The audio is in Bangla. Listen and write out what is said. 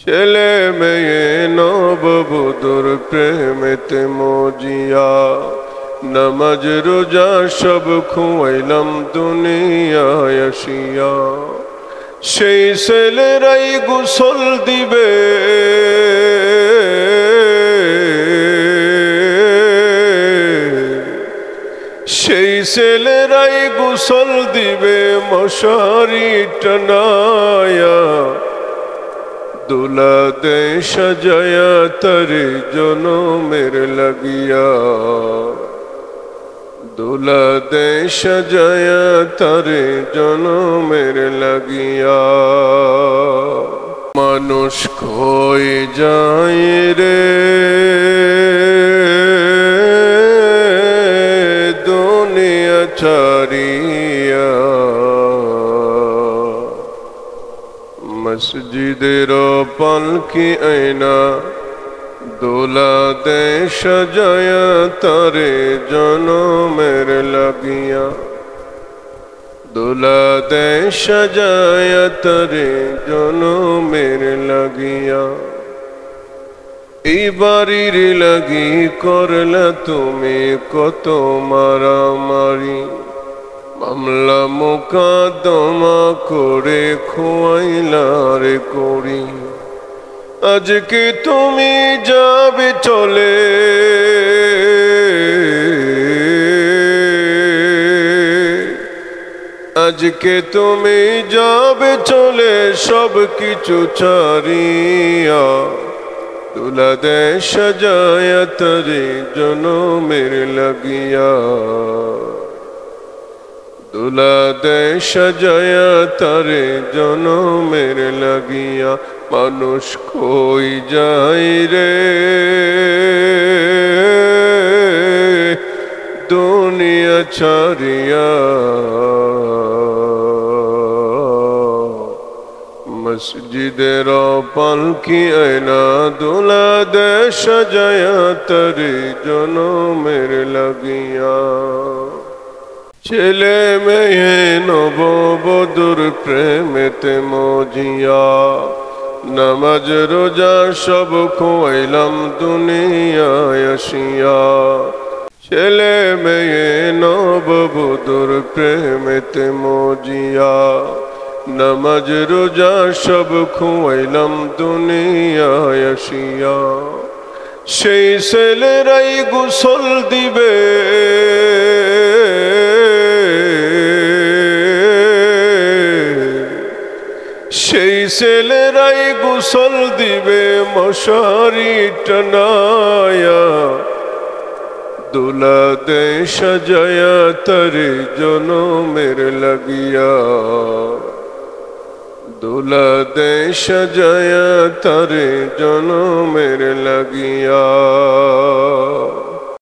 ছেলে মেয়ে নববধূর প্রেমেতে মজিয়া, নামাজ রোজা সব খুয়াইলাম দুনিয়ায় আসিয়া। সেই ছেলেরাই গোসল দিবে, সেই ছেলেরাই গোসল দিবে মশারি টানায়া। দুলা দে সাজায়া তারে জনমের লাগিয়া, দুলা দে সাজায়া তারে জনমের লাগিয়া। মানুষ কই যায় রে দুনিয়া ছাড়িয়া, মসজিদের পালকি আয়না দোলা দে সাজায়া তারে জনমের লাগিয়া, দোলা দে সাজায়া তারে জনমের লাগিয়া। এই বাড়ির লাগি করলা তুমি কত মারামারি, মামলা মোকদ্দমা করে খোয়াইলা রে করি। আজকে তুমি যাবে চলে, আজকে তুমি যাবে চলে সব কিছু ছাড়িয়া। দুলা দে সাজায়া তারে জনমের লাগিয়া, দুলা দে সাজায়া তারে জনমের লাগিয়া। মানুষ কই যায় রে দুনিয়া ছাড়িয়া, মসজিদের পালকি আয়না দোলা দে সাজায়া তারে জনমের লাগিয়া। ছেলে মেয়ে নববধূর প্রেমেতে মজিয়া, নামাজ রোজা সব খুয়াইলাম দুনিয়ায় আসিয়া। ছেলে মেয়ে নববধূর প্রেমেতে মজিয়া, নামাজ রোজা সব খুয়াইলাম দুনিয়ায় আসিয়া। সেই ছেলেরাই গোসল দিবে, সেই ছেলেরাই গোসল দিবে মশারি টানায়া। দুলা দে সাজায়া তারে জনমের লাগিয়া, দুলা দে সাজায়া তারে জনমের লাগিয়া।